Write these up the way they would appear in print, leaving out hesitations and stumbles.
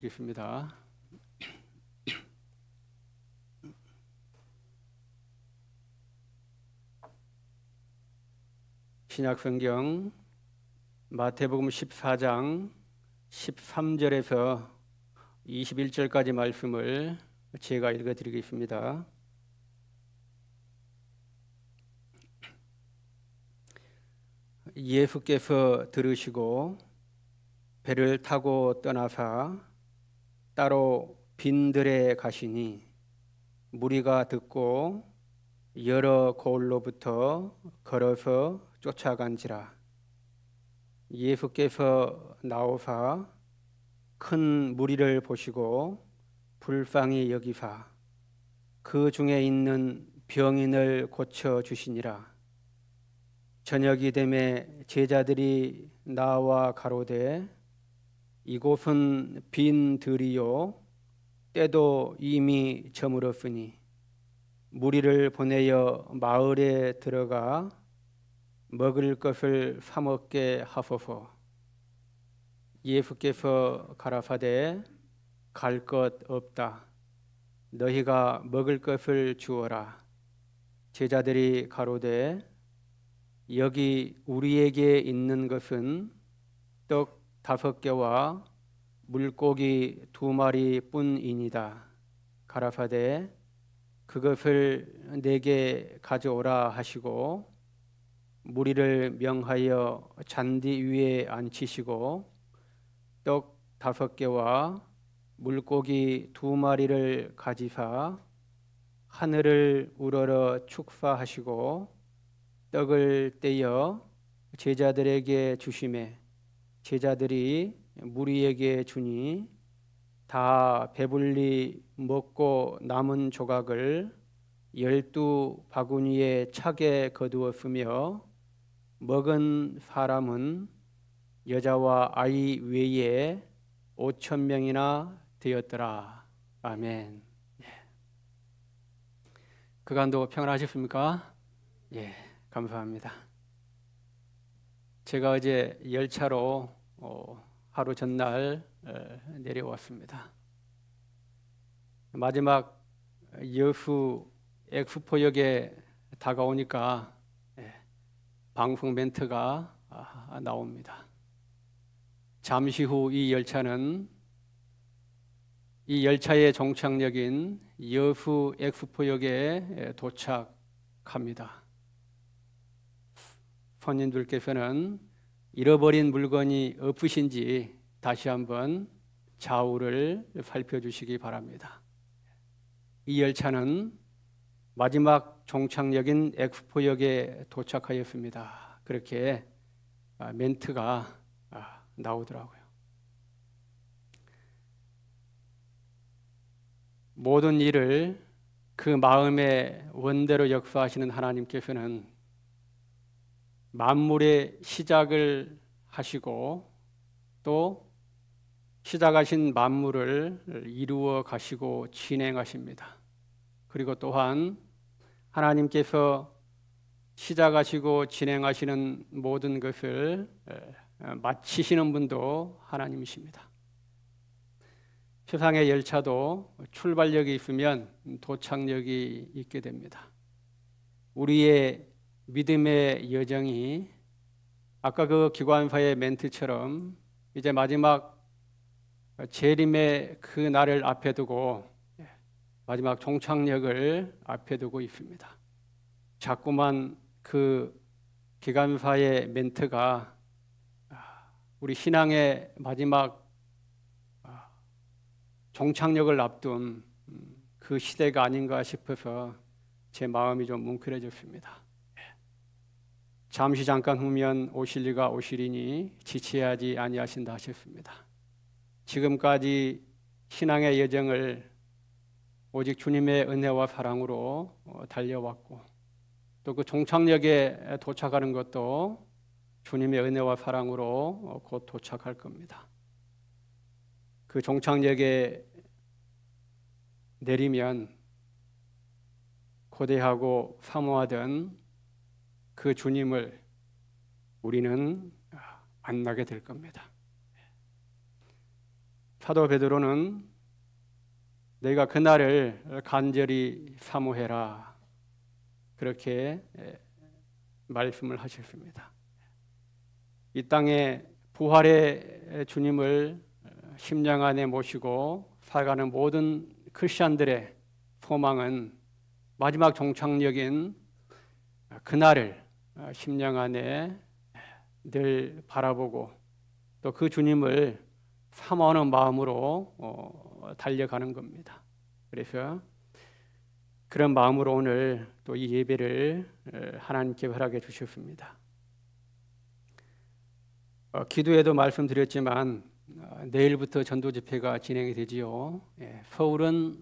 있습니다. 신약성경 마태복음 14장 13절에서 21절까지 말씀을 제가 읽어드리겠습니다. 예수께서 들으시고 배를 타고 떠나사 따로 빈들에 가시니 무리가 듣고 여러 고을로부터 걸어서 쫓아간지라. 예수께서 나오사 큰 무리를 보시고 불쌍히 여기사 그 중에 있는 병인을 고쳐 주시니라. 저녁이 되매 제자들이 나와 가로되 이곳은 빈 들이요 때도 이미 저물었으니 무리를 보내어 마을에 들어가 먹을 것을 사 먹게 하소서. 예수께서 가라사대 갈 것 없다. 너희가 먹을 것을 주어라. 제자들이 가로되 여기 우리에게 있는 것은 떡 5개와 물고기 2마리 뿐이니이다. 가라사대 그것을 내게 가져오라 하시고 무리를 명하여 잔디 위에 앉히시고 떡 5개와 물고기 2마리를 가지사 하늘을 우러러 축사하시고 떡을 떼어 제자들에게 주시매 제자들이 무리에게 주니 다 배불리 먹고 남은 조각을 12바구니에 차게 거두었으며 먹은 사람은 여자와 아이 외에 5,000명이나 되었더라. 아멘. 그간도 평안하셨습니까? 예, 감사합니다. 제가 어제 열차로 하루 전날 내려왔습니다. 마지막 여수 엑스포역에 다가오니까 방송 멘트가 나옵니다. 잠시 후 이 열차의 종착역인 여수 엑스포역에 도착합니다. 손님들께서는 잃어버린 물건이 없으신지 다시 한번 좌우를 살펴주시기 바랍니다. 이 열차는 마지막 종착역인 엑스포역에 도착하였습니다. 그렇게 멘트가 나오더라고요. 모든 일을 그 마음의 원대로 역사하시는 하나님께서는 만물의 시작을 하시고 또 시작하신 만물을 이루어 가시고 진행하십니다. 그리고 또한 하나님께서 시작하시고 진행하시는 모든 것을 마치시는 분도 하나님이십니다. 세상의 열차도 출발역이 있으면 도착역이 있게 됩니다. 우리의 믿음의 여정이 아까 그 기관사의 멘트처럼 이제 마지막 재림의 그 날을 앞에 두고 마지막 종착역을 앞에 두고 있습니다. 자꾸만 그 기관사의 멘트가 우리 신앙의 마지막 종착역을 앞둔 그 시대가 아닌가 싶어서 제 마음이 좀 뭉클해졌습니다. 잠시 잠깐 후면 오실 이가 오시리니 지체하지 아니하신다 하셨습니다. 지금까지 신앙의 여정을 오직 주님의 은혜와 사랑으로 달려왔고 또 그 종착역에 도착하는 것도 주님의 은혜와 사랑으로 곧 도착할 겁니다. 그 종착역에 내리면 고대하고 사모하던 그 주님을 우리는 만나게 될 겁니다. 사도 베드로는 너희가 그날을 간절히 사모해라 그렇게 말씀을 하셨습니다. 이 땅에 부활의 주님을 심령 안에 모시고 살아가는 모든 크리스천들의 소망은 마지막 종착역인 그날을 심령 안에 늘 바라보고 또 그 주님을 사모하는 마음으로 달려가는 겁니다. 그래서 그런 마음으로 오늘 또 이 예배를 하나님께 허락해 주셨습니다. 기도에도 말씀드렸지만 내일부터 전도 집회가 진행이 되지요. 서울은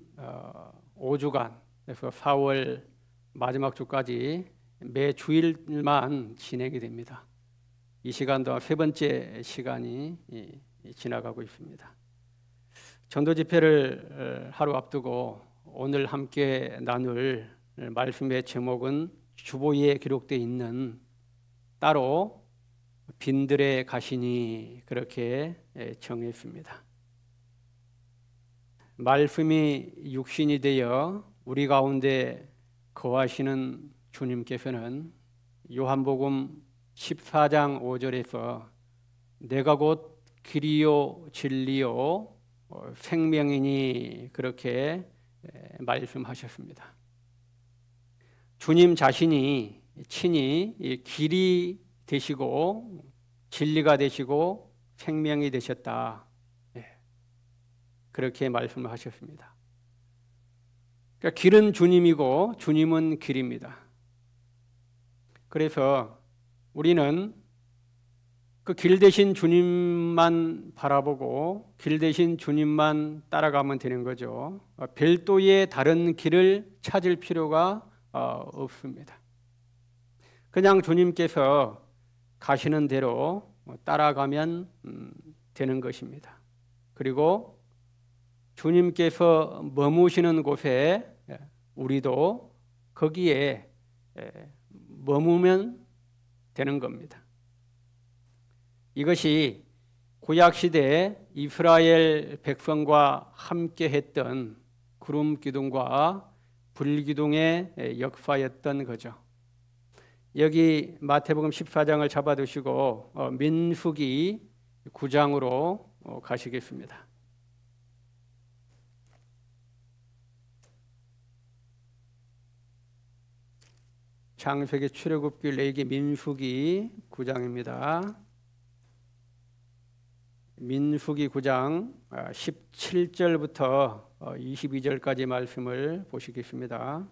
5주간, 그래서 4월 마지막 주까지 매 주일만 진행이 됩니다. 이 시간 동안 세 번째 시간이 지나가고 있습니다. 전도 집회를 하루 앞두고 오늘 함께 나눌 말씀의 제목은 주보에 기록되어 있는 따로 빈들에 가시니 그렇게 정했습니다. 말씀이 육신이 되어 우리 가운데 거하시는 주님께서는 요한복음 14장 5절에서 내가 곧 길이요 진리요 생명이니 그렇게 말씀하셨습니다. 주님 자신이 친히 길이 되시고 진리가 되시고 생명이 되셨다. 그렇게 말씀을 하셨습니다. 그러니까 길은 주님이고 주님은 길입니다. 그래서 우리는 그 길 대신 주님만 바라보고 길 대신 주님만 따라가면 되는 거죠. 별도의 다른 길을 찾을 필요가 없습니다. 그냥 주님께서 가시는 대로 따라가면 되는 것입니다. 그리고 주님께서 머무시는 곳에 우리도 거기에 머무면 되는 겁니다. 이것이 구약시대에 이스라엘 백성과 함께 했던 구름 기둥과 불 기둥의 역사였던 거죠. 여기 마태복음 14장을 잡아두시고 민수기 9장으로 가시겠습니다. 창세기 출애굽기 레위기 민수기 9장입니다. 민수기 9장 17절부터 22절까지 말씀을 보시겠습니다.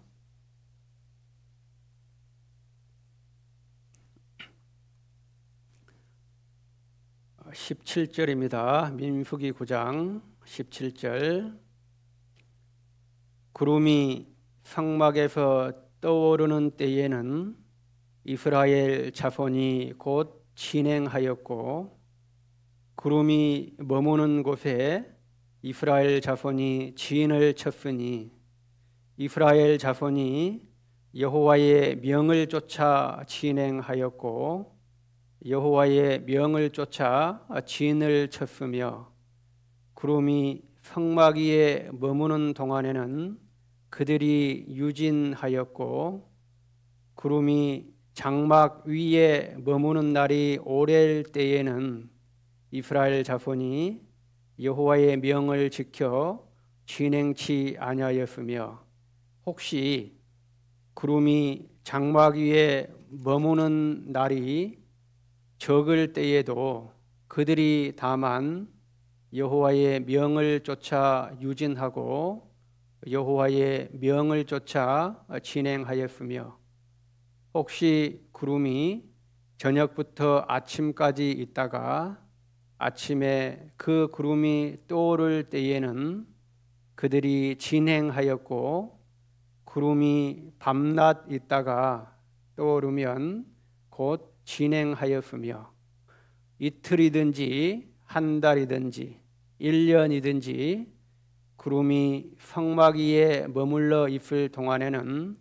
어, 17절입니다. 민수기 9장 17절 구름이 성막에서 떠오르는 때에는 이스라엘 자손이 곧 진행하였고 구름이 머무는 곳에 이스라엘 자손이 진을 쳤으니 이스라엘 자손이 여호와의 명을 쫓아 진행하였고 여호와의 명을 쫓아 진을 쳤으며 구름이 성막 위에 머무는 동안에는 그들이 유진하였고 구름이 장막 위에 머무는 날이 오랠 때에는 이스라엘 자손이 여호와의 명을 지켜 진행치 아니하였으며 혹시 구름이 장막 위에 머무는 날이 적을 때에도 그들이 다만 여호와의 명을 쫓아 유진하고 여호와의 명을 쫓아 진행하였으며 혹시 구름이 저녁부터 아침까지 있다가 아침에 그 구름이 떠오를 때에는 그들이 진행하였고 구름이 밤낮 있다가 떠오르면 곧 진행하였으며 이틀이든지 한 달이든지 1년이든지 구름이 성막 위에 머물러 있을 동안에는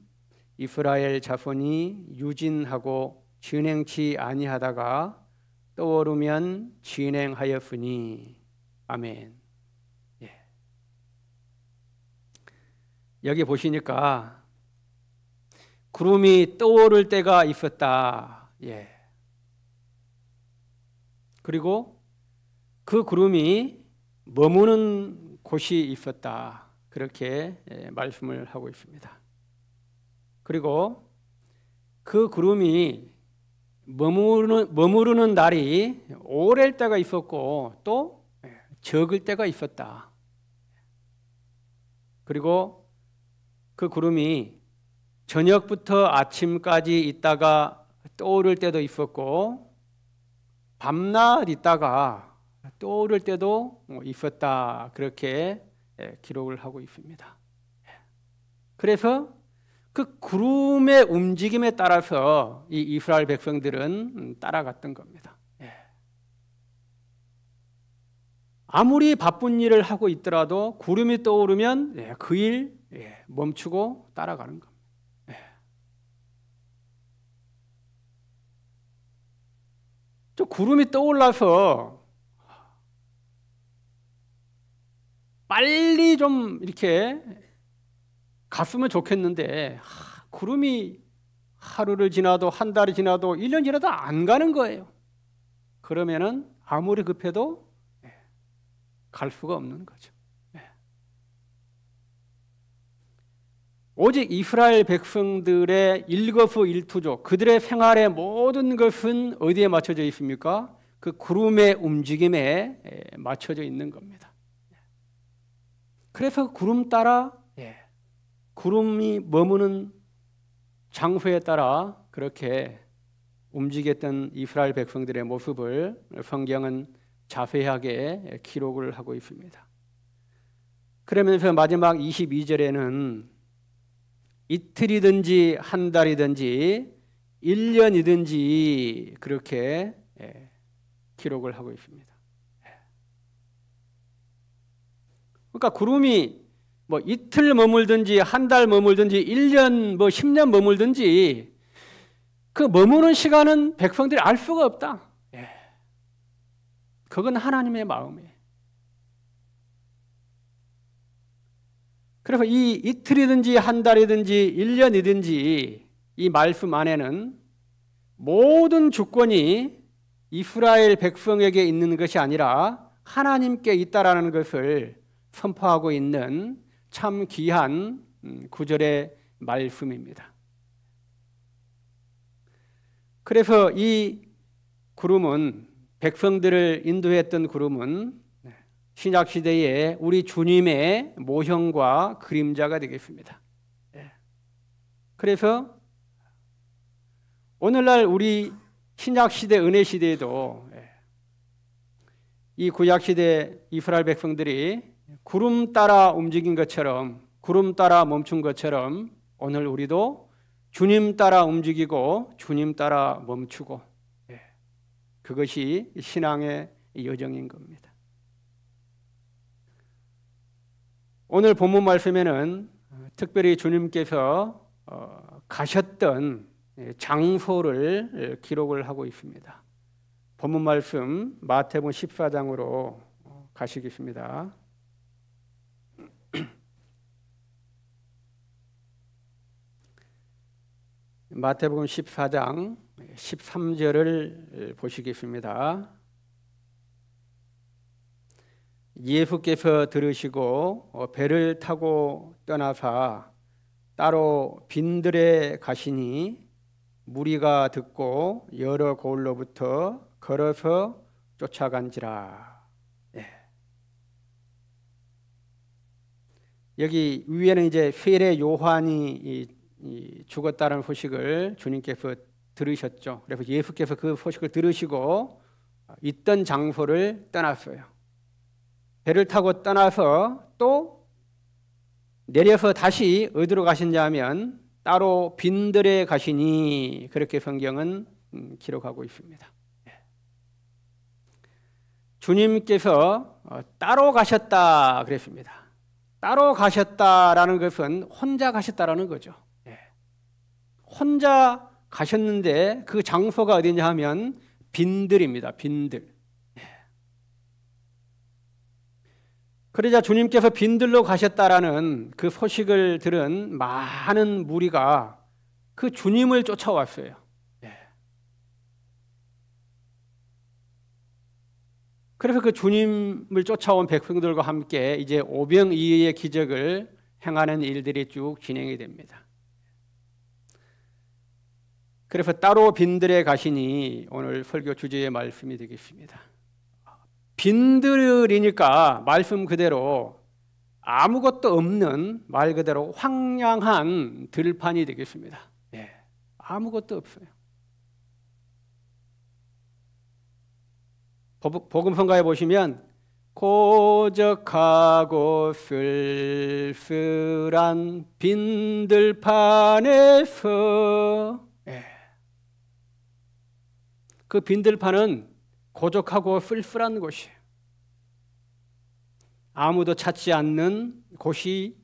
이스라엘 자손이 유진하고 진행치 아니하다가 떠오르면 진행하였으니 아멘. 여기 보시니까 구름이 떠오를 때가 있었다. 예. 그리고 그 구름이 머무는 곳이 있었다. 그렇게 말씀을 하고 있습니다. 그리고 그 구름이 머무르는 날이 오랠 때가 있었고 또 적을 때가 있었다. 그리고 그 구름이 저녁부터 아침까지 있다가 떠오를 때도 있었고 밤낮 있다가 떠오를 때도 있었다. 그렇게 기록을 하고 있습니다. 그래서 그 구름의 움직임에 따라서 이 이스라엘 백성들은 따라갔던 겁니다. 아무리 바쁜 일을 하고 있더라도 구름이 떠오르면 그 일 멈추고 따라가는 겁니다. 저 구름이 떠올라서 빨리 좀 이렇게 갔으면 좋겠는데 구름이 하루를 지나도 한 달이 지나도 1년 지나도 안 가는 거예요. 그러면은 아무리 급해도 갈 수가 없는 거죠. 오직 이스라엘 백성들의 일거수일투족, 그들의 생활의 모든 것은 어디에 맞춰져 있습니까? 그 구름의 움직임에 맞춰져 있는 겁니다. 그래서 구름 따라 구름이 머무는 장소에 따라 그렇게 움직였던 이스라엘 백성들의 모습을 성경은 자세하게 기록을 하고 있습니다. 그러면서 마지막 22절에는 이틀이든지 한 달이든지 1년이든지 그렇게 기록을 하고 있습니다. 그러니까 구름이 뭐 이틀 머물든지 한 달 머물든지 1년 10년 머물든지 그 머무는 시간은 백성들이 알 수가 없다. 그건 하나님의 마음이에요. 그래서 이 이틀이든지 한 달이든지 1년이든지 이 말씀 안에는 모든 주권이 이스라엘 백성에게 있는 것이 아니라 하나님께 있다라는 것을 선포하고 있는 참 귀한 구절의 말씀입니다. 그래서 이 구름은 백성들을 인도했던 구름은 신약시대에 우리 주님의 모형과 그림자가 되겠습니다. 그래서 오늘날 우리 신약시대 은혜시대에도 이 구약시대 이스라엘 백성들이 구름 따라 움직인 것처럼 구름 따라 멈춘 것처럼 오늘 우리도 주님 따라 움직이고 주님 따라 멈추고 그것이 신앙의 여정인 겁니다. 오늘 본문 말씀에는 특별히 주님께서 가셨던 장소를 기록을 하고 있습니다. 본문 말씀 마태복음 14장으로 가시겠습니다. 마태복음 14장 13절을 보시겠습니다. 예수께서 들으시고 배를 타고 떠나사 따로 빈들에 가시니 무리가 듣고 여러 고을로부터 걸어서 쫓아간지라. 여기 위에는 이제 세례 요한이 죽었다는 소식을 주님께서 들으셨죠. 그래서 예수께서 그 소식을 들으시고 있던 장소를 떠났어요. 배를 타고 떠나서 또 내려서 다시 어디로 가신냐 하면 따로 빈들에 가시니 그렇게 성경은 기록하고 있습니다. 주님께서 따로 가셨다 그랬습니다. 따로 가셨다라는 것은 혼자 가셨다라는 거죠. 혼자 가셨는데 그 장소가 어디냐 하면 빈들입니다. 빈들. 그러자 주님께서 빈들로 가셨다라는 그 소식을 들은 많은 무리가 그 주님을 쫓아왔어요. 그래서 그 주님을 쫓아온 백성들과 함께 이제 오병이어의 기적을 행하는 일들이 쭉 진행이 됩니다. 그래서 따로 빈들에 가시니 오늘 설교 주제의 말씀이 되겠습니다. 빈들이니까 말씀 그대로 아무것도 없는 말 그대로 황량한 들판이 되겠습니다. 아무것도 없어요. 복음성가에 보시면 고적하고 쓸쓸한 빈들판에서 그 빈들판은 고적하고 쓸쓸한 곳이에요. 아무도 찾지 않는 곳이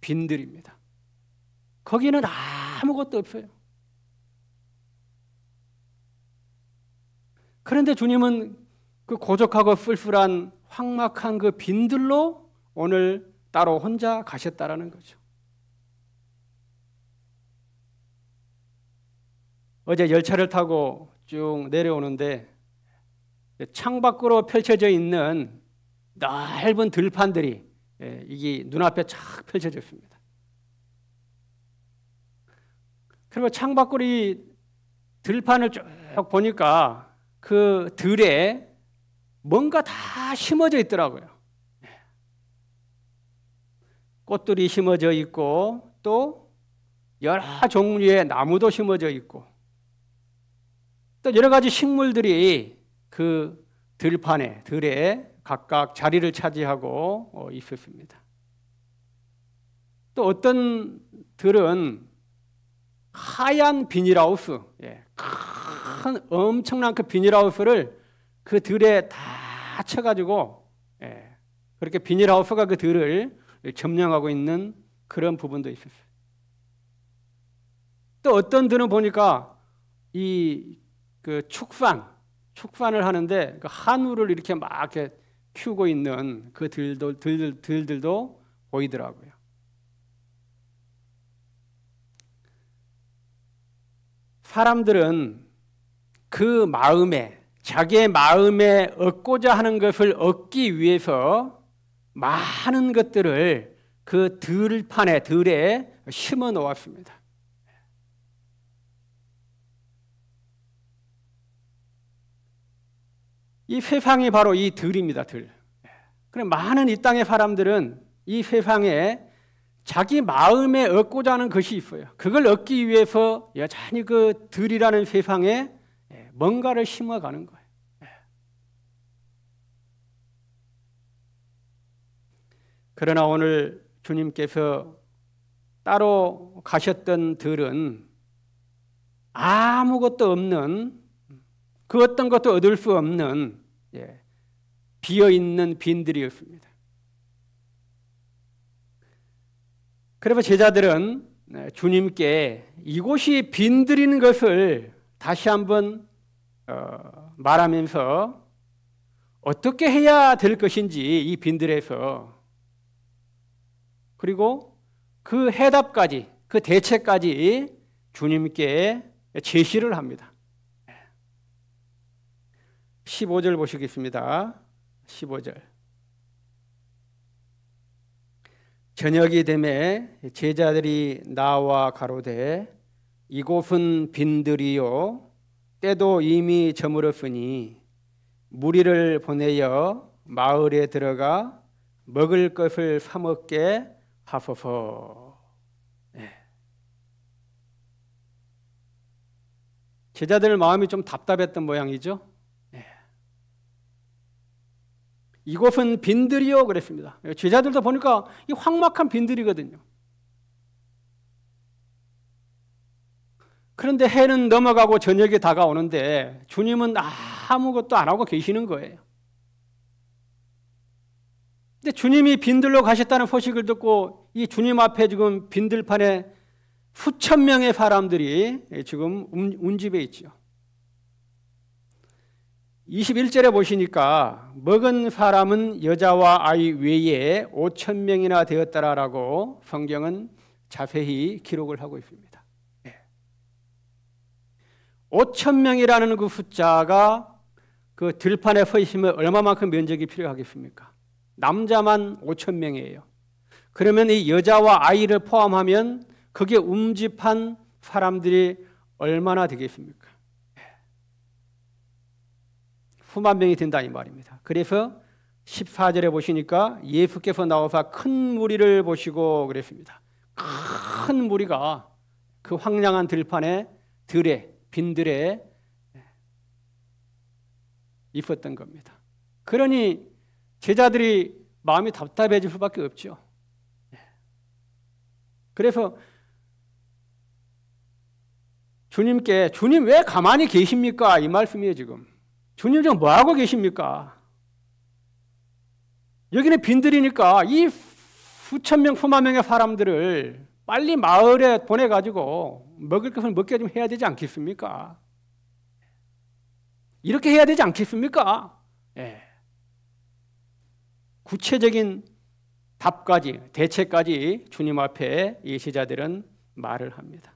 빈들입니다. 거기는 아무것도 없어요. 그런데 주님은 그 고적하고 쓸쓸한 황막한 그 빈들로 오늘 따로 혼자 가셨다라는 거죠. 어제 열차를 타고 쭉 내려오는데 창밖으로 펼쳐져 있는 넓은 들판들이 이게 눈앞에 착 펼쳐졌습니다. 그리고 창밖으로 이 들판을 쭉 보니까 그 들에 뭔가 다 심어져 있더라고요. 꽃들이 심어져 있고 또 여러 종류의 나무도 심어져 있고 또 여러 가지 식물들이 그 들에 각각 자리를 차지하고 있었습니다. 또 어떤 들은 하얀 비닐하우스, 큰 엄청난 그 비닐하우스를 그 들에 다 쳐가지고 그렇게 비닐하우스가 그 들을 점령하고 있는 그런 부분도 있었어요. 또 어떤 들은 보니까 이 그 축산을 하는데 그 한우를 이렇게 막 이렇게 키우고 있는 그 들들도 보이더라고요. 사람들은 그 마음에 자기의 마음에 얻고자 하는 것을 얻기 위해서 많은 것들을 그 들에 심어 놓았습니다. 이 세상이 바로 이 들입니다. 들. 그럼 많은 이 땅의 사람들은 이 세상에 자기 마음에 얻고자 하는 것이 있어요. 그걸 얻기 위해서 여전히 그 들이라는 세상에 뭔가를 심어가는 거예요. 그러나 오늘 주님께서 따로 가셨던 들은 아무것도 없는 그 어떤 것도 얻을 수 없는 비어있는 빈들이었습니다. 그래서 제자들은 주님께 이곳이 빈들인 것을 다시 한번 말하면서 어떻게 해야 될 것인지 이 빈들에서 그리고 그 해답까지 그 대책까지 주님께 제시를 합니다. 15절 보시겠습니다. 15절. 저녁이 되매 제자들이 나와 가로되 이곳은 빈들이요 때도 이미 저물었으니 무리를 보내어 마을에 들어가 먹을 것을 사 먹게 하소서. 제자들 마음이 좀 답답했던 모양이죠. 이곳은 빈들이요 그랬습니다. 제자들도 보니까 이 황막한 빈들이거든요. 그런데 해는 넘어가고 저녁이 다가오는데 주님은 아무것도 안 하고 계시는 거예요. 근데 주님이 빈들로 가셨다는 소식을 듣고 이 주님 앞에 지금 빈들판에 수천 명의 사람들이 지금 운집해 있죠. 21절에 보시니까 먹은 사람은 여자와 아이 외에 5,000명이나 되었다라고 성경은 자세히 기록을 하고 있습니다. 5,000명이라는 그 숫자가 그 들판에 서 있으면 얼마만큼 면적이 필요하겠습니까? 남자만 5,000명이에요. 그러면 이 여자와 아이를 포함하면 그게 움집한 사람들이 얼마나 되겠습니까? 수만 명이 된다 이 말입니다. 그래서 14절에 보시니까 예수께서 나와서 큰 무리를 보시고 그랬습니다. 큰 무리가 그 황량한 들판에 빈들에 있었던 겁니다. 그러니 제자들이 마음이 답답해질 수밖에 없죠. 그래서 주님께 주님 왜 가만히 계십니까? 이 말씀이에요 지금. 주님 지금 뭐하고 계십니까? 여기는 빈들이니까 이 수천 명, 수만 명의 사람들을 빨리 마을에 보내가지고 먹을 것을 먹게 좀 해야 되지 않겠습니까? 이렇게 해야 되지 않겠습니까? 구체적인 답까지, 대책까지 주님 앞에 이 제자들은 말을 합니다.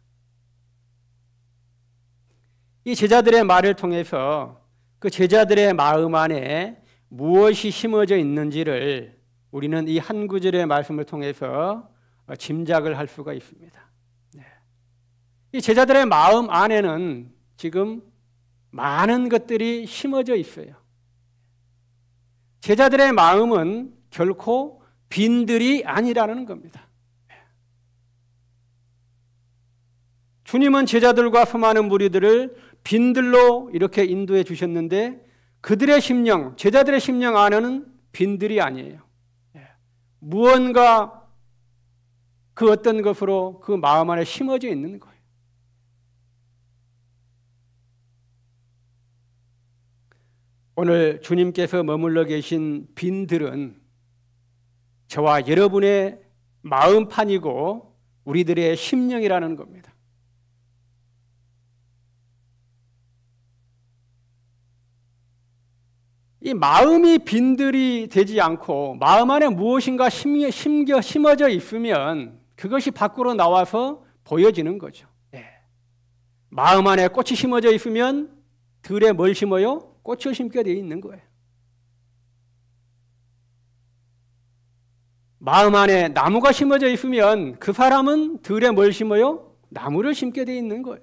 이 제자들의 말을 통해서 그 제자들의 마음 안에 무엇이 심어져 있는지를 우리는 이 한 구절의 말씀을 통해서 짐작을 할 수가 있습니다. 이 제자들의 마음 안에는 지금 많은 것들이 심어져 있어요. 제자들의 마음은 결코 빈들이 아니라는 겁니다. 주님은 제자들과 수많은 무리들을 빈들로 이렇게 인도해 주셨는데 그들의 심령, 제자들의 심령 안에는 빈들이 아니에요. 무언가 그 어떤 것으로 그 마음 안에 심어져 있는 거예요. 오늘 주님께서 머물러 계신 빈들은 저와 여러분의 마음판이고 우리들의 심령이라는 겁니다. 이 마음이 빈들이 되지 않고 마음 안에 무엇인가 심어져 있으면 그것이 밖으로 나와서 보여지는 거죠. 마음 안에 꽃이 심어져 있으면 들에 뭘 심어요? 꽃을 심게 되어 있는 거예요. 마음 안에 나무가 심어져 있으면 그 사람은 들에 뭘 심어요? 나무를 심게 되어 있는 거예요.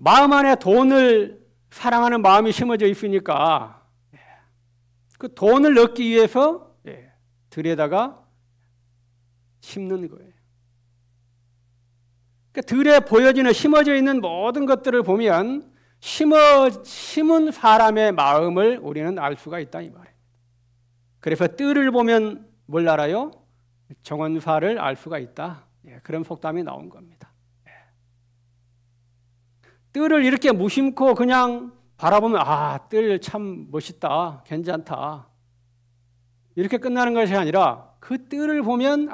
마음 안에 돈을 사랑하는 마음이 심어져 있으니까 그 돈을 얻기 위해서 들에다가 심는 거예요. 그러니까 들에 보여지는 심어져 있는 모든 것들을 보면 심은 사람의 마음을 우리는 알 수가 있다 이 말이에요. 그래서 뜰을 보면 뭘 알아요? 정원사를 알 수가 있다. 그런 속담이 나온 겁니다. 뜰을 이렇게 무심코 그냥 바라보면 뜰 참 멋있다, 괜찮다 이렇게 끝나는 것이 아니라 그 뜰을 보면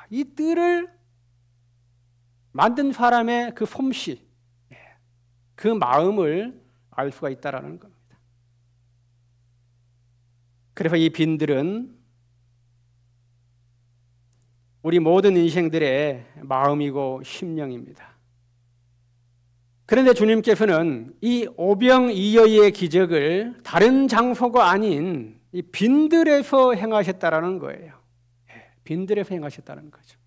이 뜰을 만든 사람의 그 솜씨, 그 마음을 알 수가 있다라는 겁니다. 그래서 이 빈들은 우리 모든 인생들의 마음이고 심령입니다. 그런데 주님께서는 이 오병이어의 기적을 다른 장소가 아닌 이 빈들에서 행하셨다라는 거예요. 빈들에서 행하셨다는 거죠.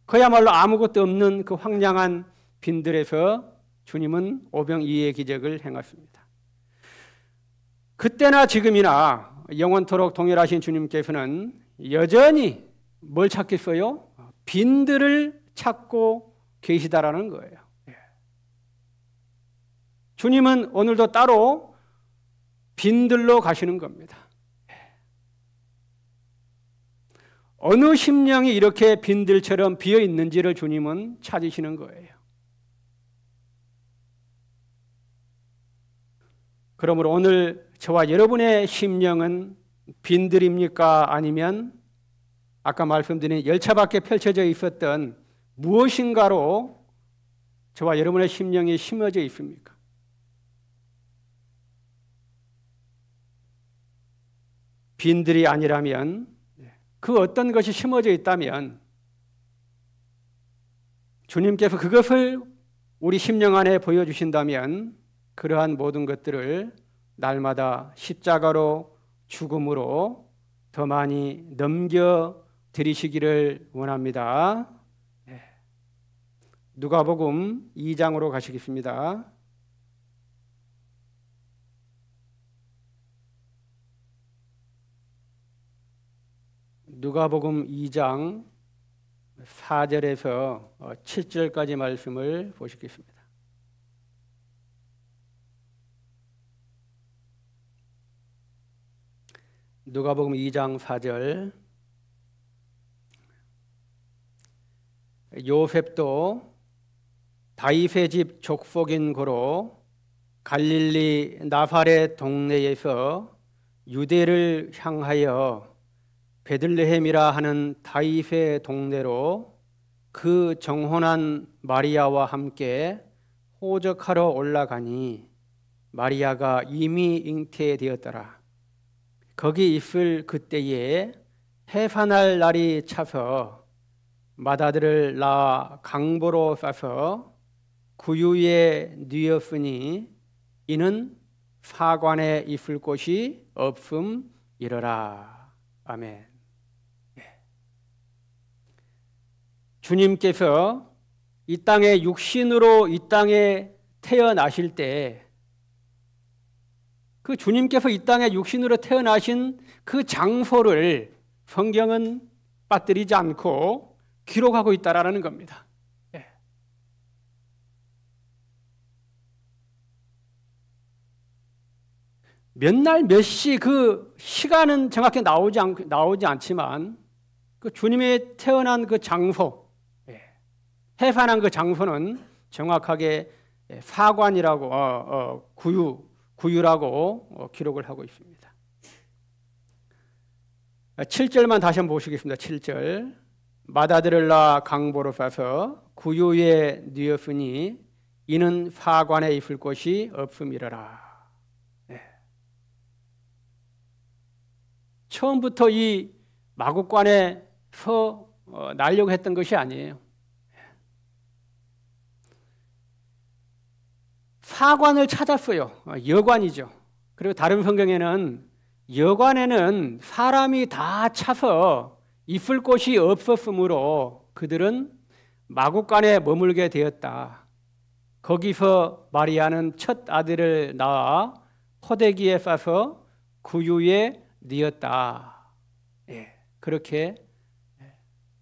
그야말로 아무것도 없는 그 황량한 빈들에서 주님은 오병이어의 기적을 행했습니다. 그때나 지금이나 영원토록 동일하신 주님께서는 여전히 뭘 찾겠어요? 빈들을 찾고 계시다라는 거예요. 주님은 오늘도 따로 빈들로 가시는 겁니다. 어느 심령이 이렇게 빈들처럼 비어 있는지를 주님은 찾으시는 거예요. 그러므로 오늘 저와 여러분의 심령은 빈들입니까? 아니면 아까 말씀드린 열차 밖에 펼쳐져 있었던 무엇인가로 저와 여러분의 심령이 심어져 있습니까? 빈들이 아니라면, 그 어떤 것이 심어져 있다면 주님께서 그것을 우리 심령 안에 보여주신다면 그러한 모든 것들을 날마다 십자가로 죽음으로 더 많이 넘겨드리시기를 원합니다. 누가복음 2장으로 가시겠습니다. 누가복음 2장 4절에서 7절까지 말씀을 보시겠습니다. 누가복음 2장 4절. 요셉도 다윗의 집 족속인 고로 갈릴리 나사렛 동네에서 유대를 향하여 베들레헴이라 하는 다윗의 동네로 그 정혼한 마리아와 함께 호적하러 올라가니 마리아가 이미 잉태되었더라. 거기 있을 그때에 해산할 날이 차서 맏아들을 낳아 강보로 싸서 구유에 뉘었으니 이는 사관에 있을 곳이 없음이러라. 아멘. 주님께서 이 땅에 육신으로 이 땅에 태어나실 때 그 주님께서 이 땅에 육신으로 태어나신 그 장소를 성경은 빠뜨리지 않고 기록하고 있다라는 겁니다. 몇 날 몇 시 그 시간은 정확히 나오지 않지만 그 주님의 태어난 그 장소, 해산한 그 장소는 정확하게 사관이라고 구유라고 기록을 하고 있습니다. 7절만 다시 한번 보시겠습니다. 7절. 맏아들을 낳아 강보로 싸서 구유에 뉘었으니 이는 사관에 있을 곳이 없음이러라. 처음부터 이 마구간에서 날려고 했던 것이 아니에요. 사관을 찾았어요. 여관이죠. 그리고 다른 성경에는 여관에는 사람이 다 차서 있을 곳이 없었으므로 그들은 마구간에 머물게 되었다. 거기서 마리아는 첫 아들을 낳아 포대기에 싸서 구유에 뉘었다. 그렇게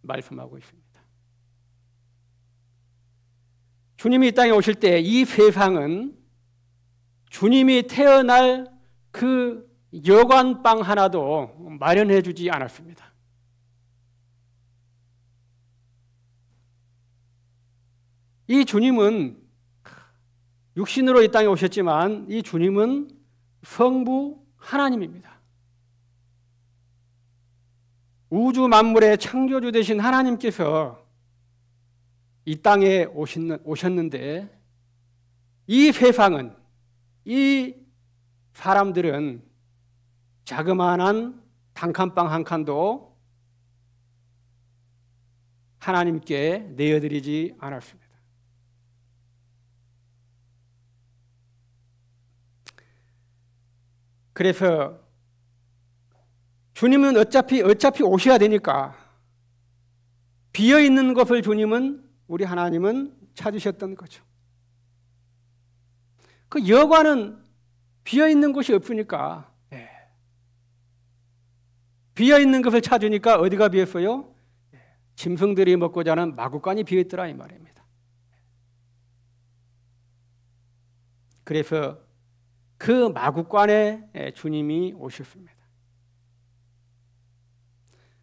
말씀하고 있습니다. 주님이 이 땅에 오실 때 이 세상은 주님이 태어날 그 여관방 하나도 마련해 주지 않았습니다. 이 주님은 육신으로 이 땅에 오셨지만 이 주님은 성부 하나님입니다. 우주 만물의 창조주 되신 하나님께서 이 땅에 오셨는데 이 세상은, 이 사람들은 자그마한 단칸방 한 칸도 하나님께 내어드리지 않았습니다. 그래서 주님은 어차피 오셔야 되니까 비어있는 것을 주님은, 우리 하나님은 찾으셨던 거죠. 그 여관은 비어있는 곳이 없으니까, 비어있는 것을 찾으니까 어디가 비었어요? 짐승들이 먹고 자는 마구간이 비어있더라 이 말입니다. 그래서 그 마구간에 주님이 오셨습니다.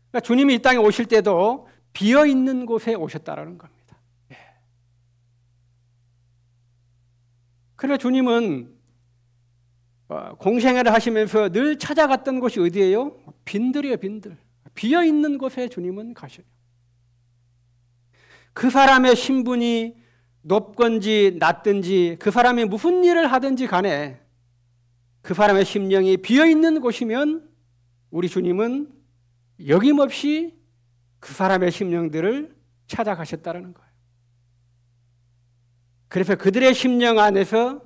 그러니까 주님이 이 땅에 오실 때도 비어있는 곳에 오셨다라는 겁니다. 그러나 주님은 공생애를 하시면서 늘 찾아갔던 곳이 어디예요? 빈들이에요, 빈들. 비어있는 곳에 주님은 가셔요. 그 사람의 신분이 높건지 낮든지 그 사람이 무슨 일을 하든지 간에 그 사람의 심령이 비어있는 곳이면 우리 주님은 여김없이 그 사람의 심령들을 찾아가셨다는 거예요. 그래서 그들의 심령 안에서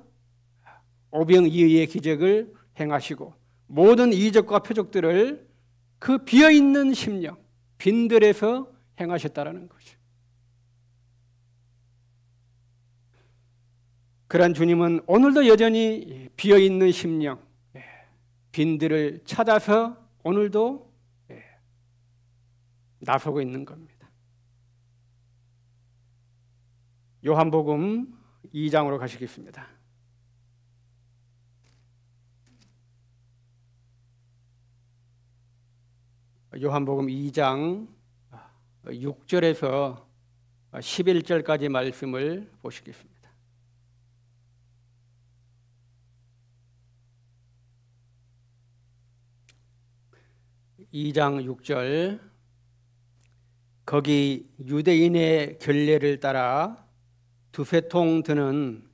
오병이의의 기적을 행하시고 모든 이적과 표적들을 그 비어있는 심령, 빈들에서 행하셨다는 거죠. 그러한 주님은 오늘도 여전히 비어있는 심령, 빈들을 찾아서 오늘도 나서고 있는 겁니다. 요한복음 2장으로 가시겠습니다. 요한복음 2장 6절에서 11절까지 말씀을 보시겠습니다. 2장 6절 거기 유대인의 결례를 따라 두세 통 드는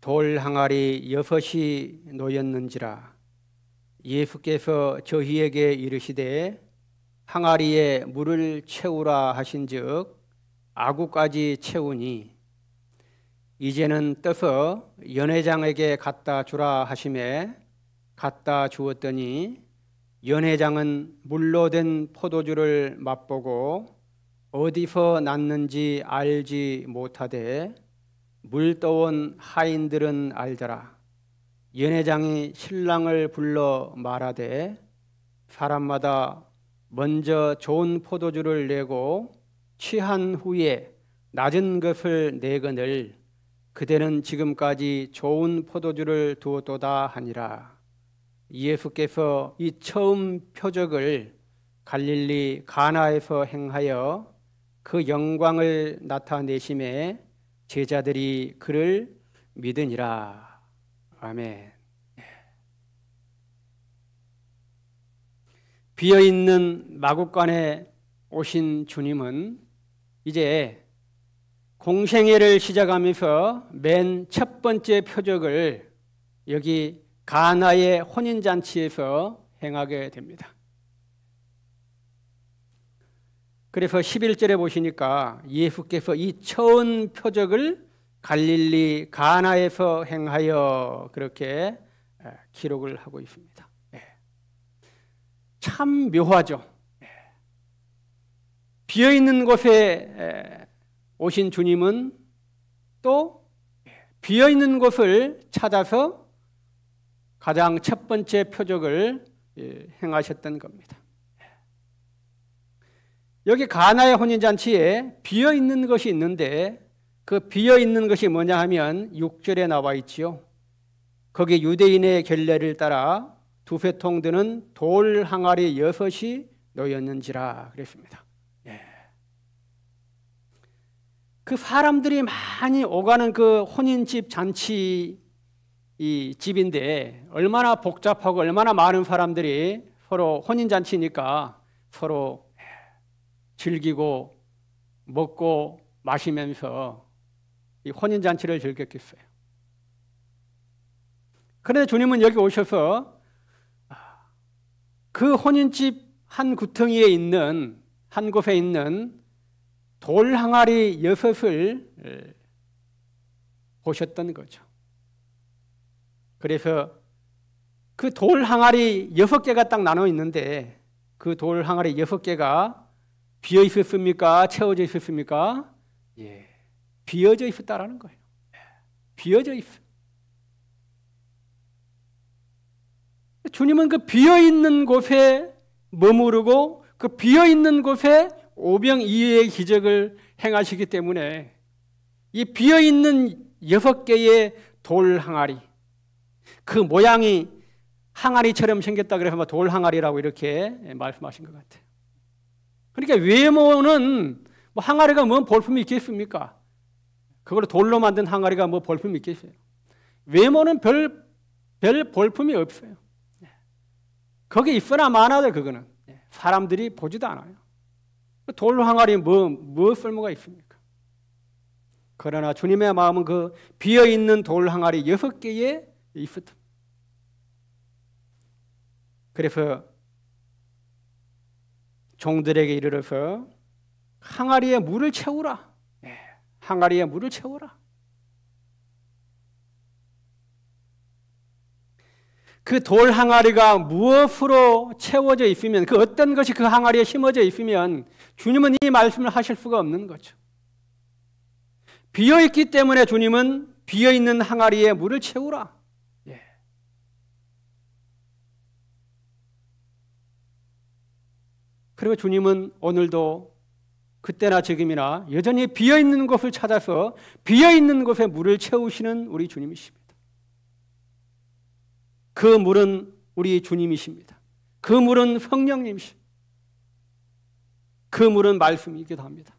돌 항아리 6이 놓였는지라 예수께서 저희에게 이르시되 항아리에 물을 채우라 하신즉 아구까지 채우니 이제는 떠서 연회장에게 갖다 주라 하시매 갖다 주었더니 연회장은 물로 된 포도주를 맛보고 어디서 났는지 알지 못하되 물 떠온 하인들은 알더라. 연회장이 신랑을 불러 말하되 사람마다 먼저 좋은 포도주를 내고 취한 후에 낮은 것을 내거늘 그대는 지금까지 좋은 포도주를 두었도다 하니라. 예수께서 이 처음 표적을 갈릴리 가나에서 행하여 그 영광을 나타내심에 제자들이 그를 믿으니라. 아멘. 비어있는 마구간에 오신 주님은 이제 공생애를 시작하면서 맨 첫 번째 표적을 여기 가나의 혼인잔치에서 행하게 됩니다. 그래서 11절에 보시니까 예수께서 이 처음 표적을 갈릴리 가나에서 행하여 그렇게 기록을 하고 있습니다. 참 묘하죠. 비어있는 곳에 오신 주님은 또 비어있는 곳을 찾아서 가장 첫 번째 표적을 행하셨던 겁니다. 여기 가나의 혼인잔치에 비어있는 것이 있는데 그 비어있는 것이 뭐냐 하면 6절에 나와 있지요. 거기 유대인의 결례를 따라 두세 통 드는 돌 항아리 6이 놓였는지라 그랬습니다. 그 사람들이 많이 오가는 그 혼인집 잔치 이 집인데 얼마나 복잡하고 얼마나 많은 사람들이 서로 혼인잔치니까 서로 즐기고 먹고 마시면서 이 혼인잔치를 즐겼겠어요. 그런데 주님은 여기 오셔서 그 혼인집 한 구덩이에 있는 한 곳에 있는 돌 항아리 6을 보셨던 거죠. 그래서 그 돌 항아리 6개가 딱 나눠 있는데 그 돌 항아리 6개가 비어 있었습니까? 채워져 있었습니까? 비어져 있었다라는 거예요. 비어져 있어. 주님은 그 비어 있는 곳에 머무르고 그 비어 있는 곳에 오병이의의 기적을 행하시기 때문에 이 비어 있는 6개의 돌 항아리 그 모양이 항아리처럼 생겼다 그래서 돌 항아리라고 이렇게 말씀하신 것 같아요. 그러니까 외모는 뭐 항아리가 뭔 볼품이 있겠습니까? 그걸로 돌로 만든 항아리가 뭐 볼품이 있겠어요? 외모는 별 볼품이 없어요. 거기 있으나 마나도 그거는. 사람들이 보지도 않아요. 돌 항아리 뭐 쓸모가 있습니까? 그러나 주님의 마음은 그 비어있는 돌 항아리 6개에 있었다. 그래서 종들에게 이르러서 항아리에 물을 채우라. 항아리에 물을 채우라. 그 돌 항아리가 무엇으로 채워져 있으면, 그 어떤 것이 그 항아리에 심어져 있으면 주님은 이 말씀을 하실 수가 없는 거죠. 비어있기 때문에 주님은 비어있는 항아리에 물을 채우라. 그리고 주님은 오늘도 그때나 지금이나 여전히 비어있는 곳을 찾아서 비어있는 곳에 물을 채우시는 우리 주님이십니다. 그 물은 우리 주님이십니다. 그 물은 성령님이십니다. 그 물은 말씀이기도 합니다.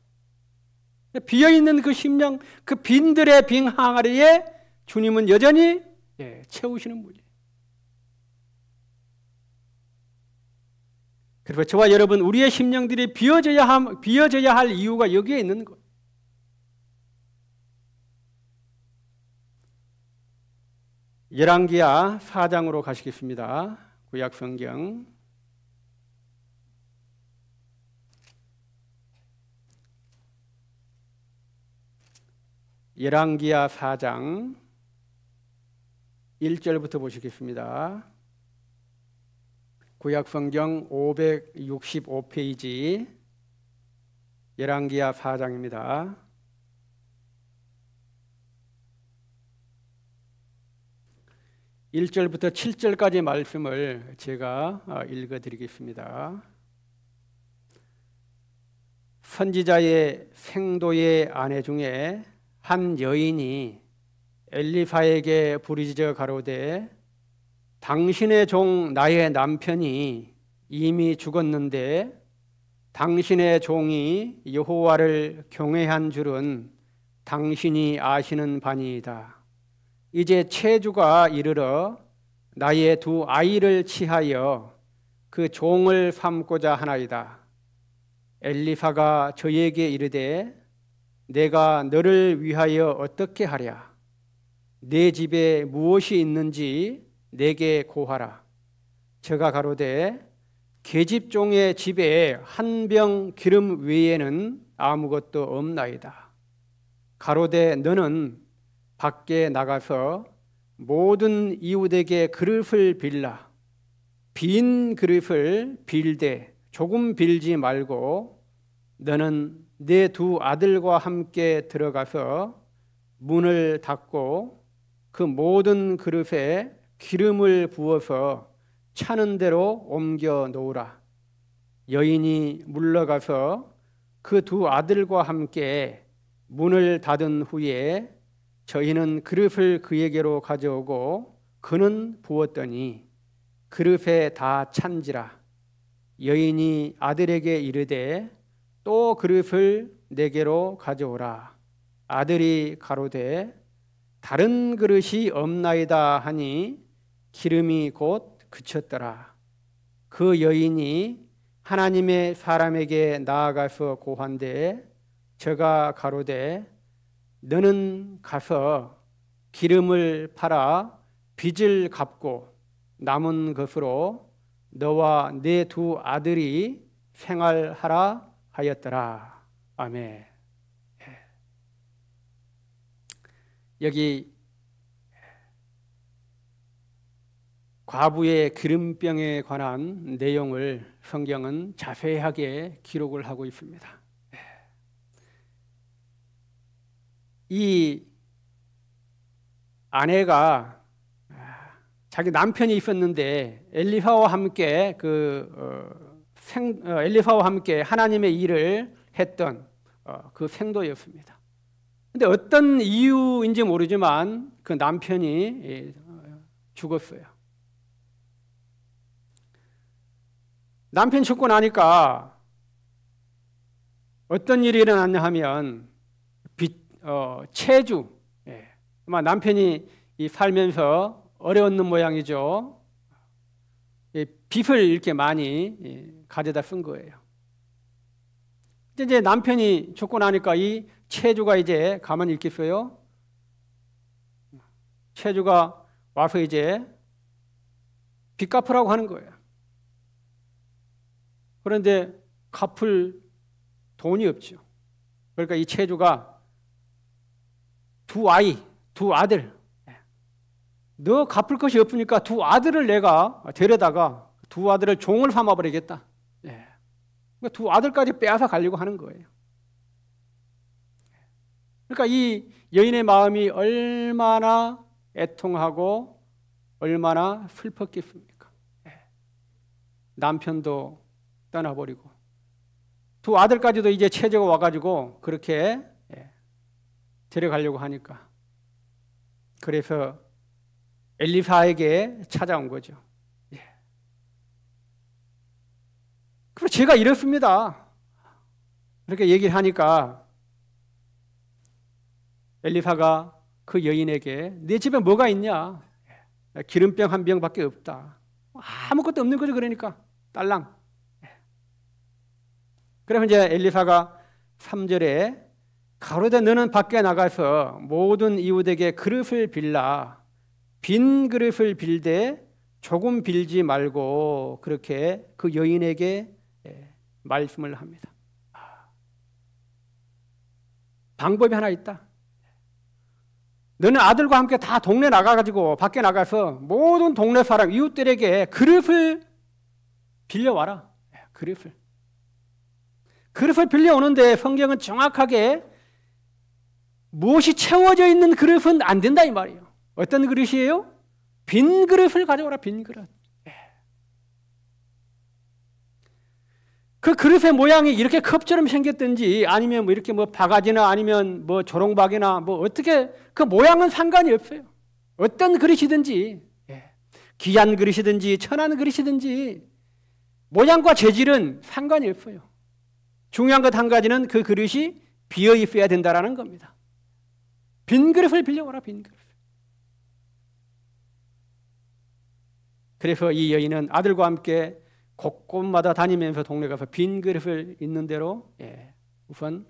비어있는 그 심령, 그 빈들의 빈 항아리에 주님은 여전히 채우시는 물이에요. 그래서 저와 여러분, 우리의 심령들이 비어져야 할 이유가 여기에 있는 거예요. 열왕기야 4장으로 가시겠습니다. 구약성경 열왕기야 4장 1절부터 보시겠습니다. 구약성경 565페이지 열왕기야 4장입니다. 1절부터 7절까지 말씀을 제가 읽어드리겠습니다. 선지자의 생도의 아내 중에 한 여인이 엘리사에게 부르짖어 가로되 당신의 종 나의 남편이 이미 죽었는데 당신의 종이 여호와를 경외한 줄은 당신이 아시는 바니이다. 이제 채주가 이르러 나의 두 아이를 취하여 그 종을 삼고자 하나이다. 엘리사가 저에게 이르되 내가 너를 위하여 어떻게 하랴? 내 집에 무엇이 있는지 내게 고하라. 저가 가로되 계집종의 집에 한 병 기름 외에는 아무것도 없나이다. 가로되 너는 밖에 나가서 모든 이웃에게 그릇을 빌라. 빈 그릇을 빌되 조금 빌지 말고 너는 내 두 아들과 함께 들어가서 문을 닫고 그 모든 그릇에 기름을 부어서 차는 대로 옮겨 놓으라. 여인이 물러가서 그 두 아들과 함께 문을 닫은 후에 저희는 그릇을 그에게로 가져오고 그는 부었더니 그릇에 다 찬지라. 여인이 아들에게 이르되 또 그릇을 내게로 가져오라. 아들이 가로되 다른 그릇이 없나이다 하니 기름이 곧 그쳤더라. 그 여인이 하나님의 사람에게 나아가서 고한데 저가 가로되 너는 가서 기름을 팔아 빚을 갚고 남은 것으로 너와 네 두 아들이 생활하라 하였더라. 아멘. 여기 과부의 기름병에 관한 내용을 성경은 자세하게 기록을 하고 있습니다. 이 아내가 자기 남편이 있었는데 엘리사와 함께 엘리사와 함께 하나님의 일을 했던 그 생도였습니다. 근데 어떤 이유인지 모르지만 그 남편이 죽었어요. 남편 죽고 나니까 어떤 일이 일어났냐 하면 채주, 아마 남편이 살면서 어려웠는 모양이죠. 빚을 이렇게 많이 가져다 쓴 거예요. 이제 남편이 죽고 나니까 이 채주가 이제 가만히 있겠어요? 채주가 와서 이제 빚 갚으라고 하는 거예요. 그런데 갚을 돈이 없죠. 그러니까 이 채주가 두 아들, 너 갚을 것이 없으니까 두 아들을 내가 데려다가 두 아들을 종을 삼아버리겠다. 그러니까 두 아들까지 빼앗아 가려고 하는 거예요. 그러니까 이 여인의 마음이 얼마나 애통하고 얼마나 슬펐겠습니까? 남편도 떠나버리고 두 아들까지도 이제 채제가 와가지고 그렇게 데려가려고 하니까 그래서 엘리사에게 찾아온 거죠. 그래서 제가 이렇습니다. 이렇게 얘기를 하니까 엘리사가 그 여인에게 내 집에 뭐가 있냐? 기름병 한 병밖에 없다. 아무것도 없는 거죠. 그러니까 딸랑. 그러면 이제 엘리사가 3절에 가로되 너는 밖에 나가서 모든 이웃에게 그릇을 빌라 빈 그릇을 빌되 조금 빌지 말고 그렇게 그 여인에게 말씀을 합니다. 방법이 하나 있다. 너는 아들과 함께 다 동네 나가가지고 밖에 나가서 모든 동네 사람 이웃들에게 그릇을 빌려와라. 그릇을 빌려오는데 성경은 정확하게 무엇이 채워져 있는 그릇은 안 된다 이 말이에요. 어떤 그릇이에요? 빈 그릇을 가져오라. 빈 그릇. 그 그릇의 모양이 이렇게 컵처럼 생겼든지 아니면 뭐 이렇게 뭐 바가지나 아니면 뭐 조롱박이나 뭐 어떻게 그 모양은 상관이 없어요. 어떤 그릇이든지 귀한 그릇이든지 천한 그릇이든지 모양과 재질은 상관이 없어요. 중요한 것 한 가지는 그 그릇이 비어 있어야 된다라는 겁니다. 빈 그릇을 빌려오라. 빈 그릇. 그래서 이 여인은 아들과 함께 곳곳마다 다니면서 동네 가서 빈 그릇을 있는 대로 우선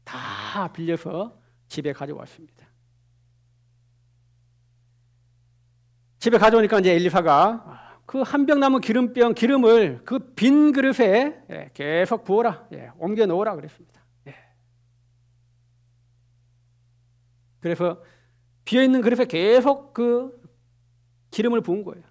다 빌려서 집에 가져왔습니다. 집에 가져오니까 이제 엘리사가 그 한 병 남은 기름을 그 빈 그릇에 계속 부어라. 옮겨 놓으라 그랬습니다. 그래서 비어있는 그릇에 계속 그 기름을 부은 거예요.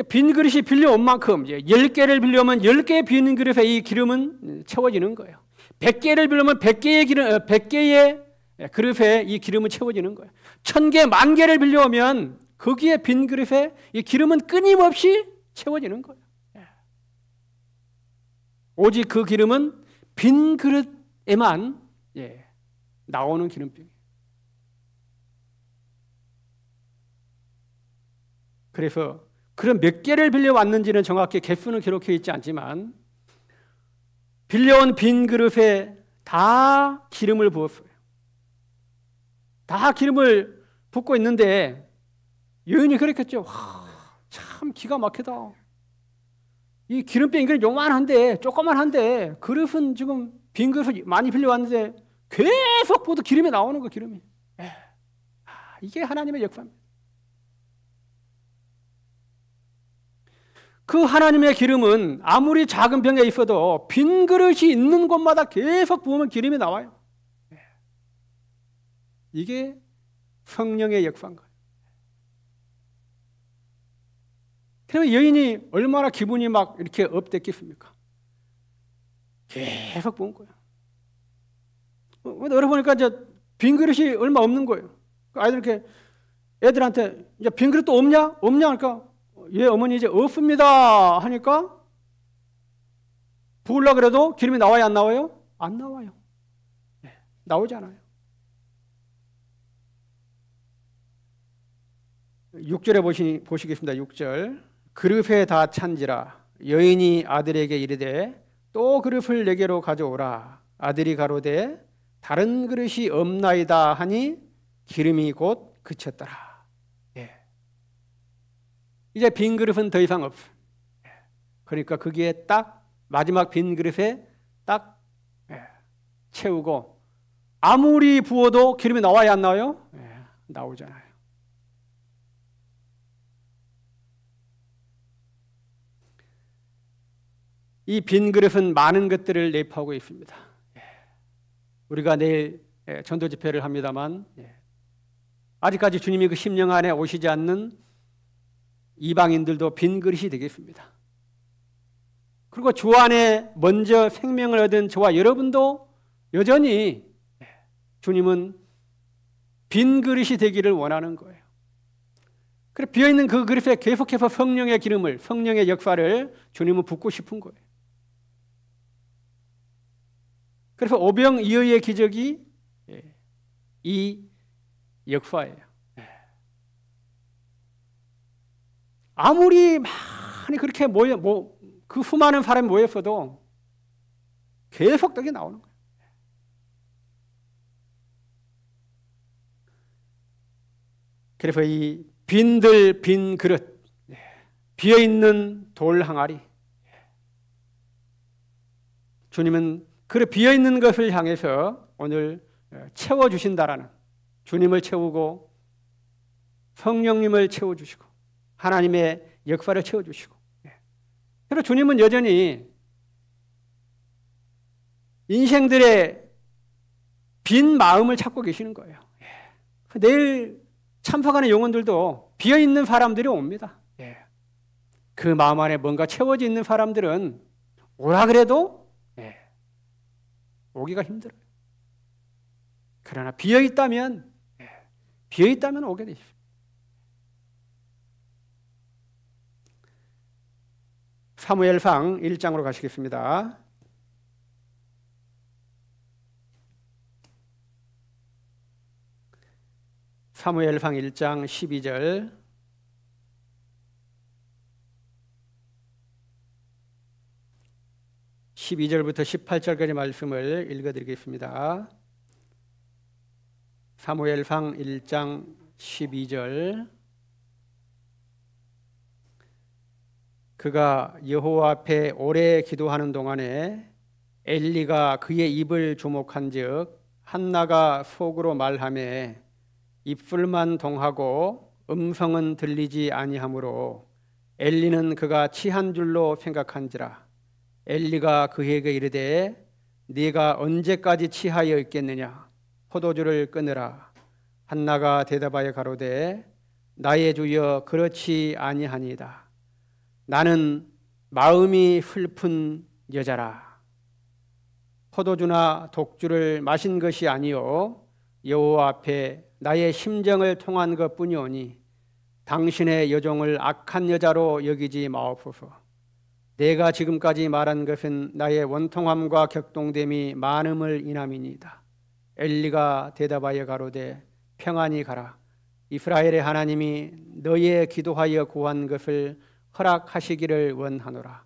빈 그릇이 빌려온 만큼 10개를 빌려오면 10개의 빈 그릇에 이 기름은 채워지는 거예요. 100개를 빌려오면 100개의 그릇에 이 기름은 채워지는 거예요. 1000개, 10,000개를 빌려오면 거기에 빈 그릇에 이 기름은 끊임없이 채워지는 거예요. 오직 그 기름은 빈 그릇에만 나오는 기름병이에요. 그래서 그럼 몇 개를 빌려왔는지는 정확히 개수는 기록해 있지 않지만 빌려온 빈 그릇에 다 기름을 부었어요. 다 기름을 붓고 있는데 여인이 그랬겠죠. 참 기가 막히다. 이 기름병 이건 요만한데 조그만한데 그릇은 지금 빈 그릇을 많이 빌려왔는데 계속 보도 기름이 나오는 거 기름이. 이게 하나님의 역사입니다. 그 하나님의 기름은 아무리 작은 병에 있어도 빈 그릇이 있는 곳마다 계속 부으면 기름이 나와요. 이게 성령의 역사인 거예요. 그러면 여인이 얼마나 기분이 막 이렇게 업됐겠습니까? 계속 부은 거예요. 열어보니까 이제 빈 그릇이 얼마 없는 거예요. 아이들 이렇게 애들한테 이제 빈 그릇도 없냐? 없냐? 하니까 예, 어머니 이제 없습니다 하니까 부으려고 그래도 기름이 나와요? 안 나와요? 안 나와요. 나오지 않아요. 6절에 보시겠습니다. 6절 그릇에 다 찬지라 여인이 아들에게 이르되 또 그릇을 내게로 가져오라. 아들이 가로되 다른 그릇이 없나이다 하니 기름이 곧 그쳤더라. 이제 빈 그릇은 더 이상 없어. 그러니까 거기에 딱 마지막 빈 그릇에 딱 채우고 아무리 부어도 기름이 나와야 안 나와요? 나오잖아요. 이 빈 그릇은 많은 것들을 내포하고 있습니다. 우리가 내일 전도 집회를 합니다만 아직까지 주님이 그 심령 안에 오시지 않는 이방인들도 빈 그릇이 되겠습니다. 그리고 주 안에 먼저 생명을 얻은 저와 여러분도 여전히 주님은 빈 그릇이 되기를 원하는 거예요. 그래서 비어있는 그 그릇에 계속해서 성령의 기름을, 성령의 역사를 주님은 붓고 싶은 거예요. 그래서 오병이어의 기적이 이 역사예요. 아무리 많이 그렇게 그 수많은 사람이 모였어도 계속 떡이 나오는 거예요. 그래서 이 빈 그릇, 비어있는 돌 항아리, 주님은 그 비어있는 것을 향해서 오늘 채워주신다라는, 주님을 채우고 성령님을 채워주시고 하나님의 역사를 채워주시고, 그래서 주님은 여전히 인생들의 빈 마음을 찾고 계시는 거예요. 내일 참석하는 영혼들도 비어있는 사람들이 옵니다. 그 마음 안에 뭔가 채워져 있는 사람들은 오라 그래도 오기가 힘들어요. 그러나 비어있다면 오게 되십시오. 사무엘상 1장으로 가시겠습니다. 사무엘상 1장 12절, 부터 18절까지 말씀을 읽어드리겠습니다. 사무엘상 1장 12절, 그가 여호와 앞에 오래 기도하는 동안에 엘리가 그의 입을 주목한즉 한나가 속으로 말하며 입술만 동하고 음성은 들리지 아니하므로 엘리는 그가 취한 줄로 생각한지라. 엘리가 그에게 이르되 네가 언제까지 취하여 있겠느냐? 포도주를 끊으라. 한나가 대답하여 가로되 나의 주여 그렇지 아니하니이다. 나는 마음이 슬픈 여자라. 포도주나 독주를 마신 것이 아니요 여호와 앞에 나의 심정을 통한 것뿐이오니 당신의 여종을 악한 여자로 여기지 마옵소서. 내가 지금까지 말한 것은 나의 원통함과 격동됨이 많음을 인함이니이다. 엘리가 대답하여 가로되 평안히 가라. 이스라엘의 하나님이 너의 기도하여 구한 것을 허락하시기를 원하노라.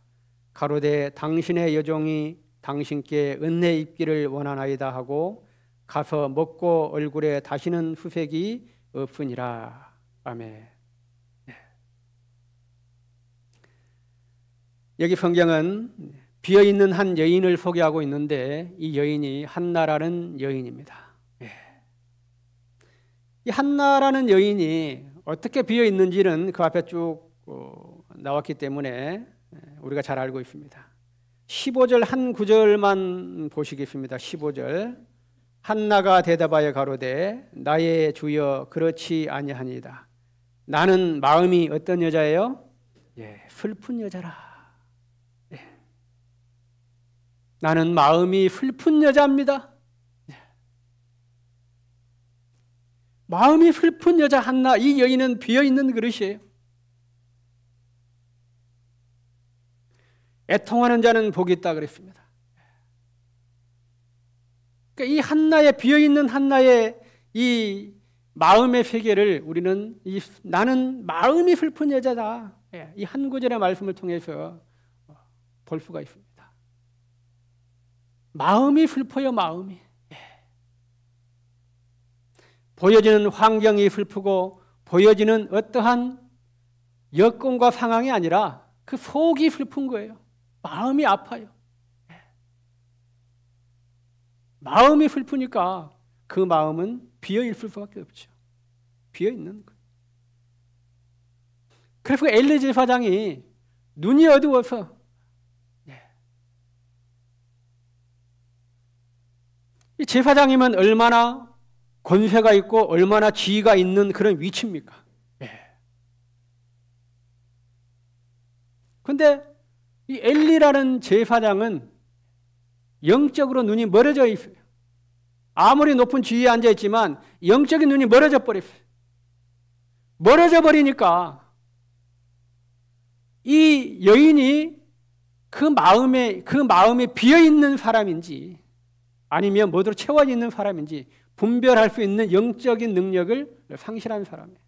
가로되 당신의 여종이 당신께 은혜 입기를 원하나이다 하고 가서 먹고 얼굴에 다시는 후색이 없으니라. 아멘. 여기 성경은 비어있는 한 여인을 소개하고 있는데 이 여인이 한나라는 여인입니다. 이 한나라는 여인이 어떻게 비어있는지는 그 앞에 쭉 나왔기 때문에 우리가 잘 알고 있습니다. 15절 한 구절만 보시겠습니다. 15절, 한나가 대답하여 가로되 나의 주여 그렇지 아니하니이다. 나는 마음이 어떤 여자예요? 슬픈 여자라. 나는 마음이 슬픈 여자입니다. 마음이 슬픈 여자 한나, 이 여인은 비어있는 그릇이에요. 애통하는 자는 복이 있다 그랬습니다. 그러니까 이 한나의, 비어있는 한나의 이 마음의 세계를 우리는 나는 마음이 슬픈 여자다, 이 한 구절의 말씀을 통해서 볼 수가 있습니다. 마음이 슬퍼요. 마음이 보여지는 환경이 슬프고 보여지는 어떠한 여건과 상황이 아니라 그 속이 슬픈 거예요. 마음이 아파요. 마음이 슬프니까 그 마음은 비어있을 수밖에 없죠. 비어있는 거예요. 그래서 엘리 제사장이 눈이 어두워서 이 제사장이면 얼마나 권세가 있고 얼마나 지위가 있는 그런 위치입니까? 그런데 이 엘리라는 제사장은 영적으로 눈이 멀어져 있어요. 아무리 높은 지위에 앉아 있지만 영적인 눈이 멀어져 버렸어요. 멀어져 버리니까 이 여인이 그 마음에 비어 있는 사람인지 아니면 뭐로 채워져 있는 사람인지 분별할 수 있는 영적인 능력을 상실한 사람이에요.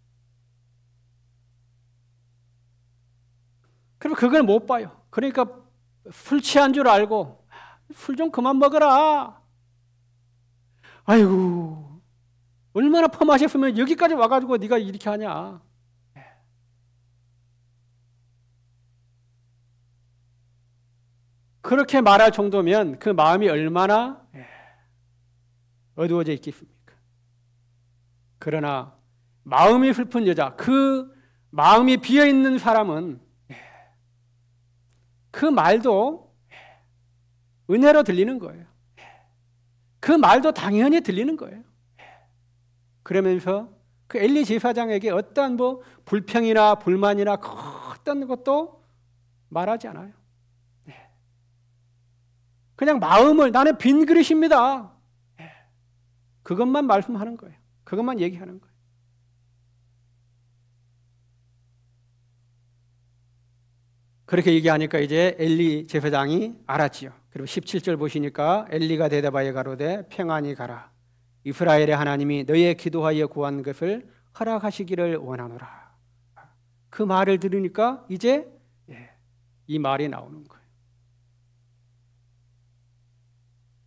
그럼 그걸 못 봐요. 그러니까 술 취한 줄 알고 술 좀 그만 먹어라. 아이고 얼마나 퍼마셨으면 여기까지 와가지고 네가 이렇게 하냐. 그렇게 말할 정도면 그 마음이 얼마나 어두워져 있겠습니까? 그러나 마음이 슬픈 여자, 그 마음이 비어있는 사람은 그 말도 은혜로 들리는 거예요. 그 말도 당연히 들리는 거예요. 그러면서 그 엘리 제사장에게 어떠한 뭐 불평이나 불만이나 어떤 것도 말하지 않아요. 그냥 마음을 나는 빈 그릇입니다. 그것만 말씀하는 거예요. 그것만 얘기하는 거예요. 그렇게 얘기하니까 이제 엘리 제사장이 알았지요. 그리고 17절 보시니까 엘리가 대답하여 가로되 평안히 가라. 이스라엘의 하나님이 너의 기도하여 구한 것을 허락하시기를 원하노라. 그 말을 들으니까 이제 이 말이 나오는 거예요.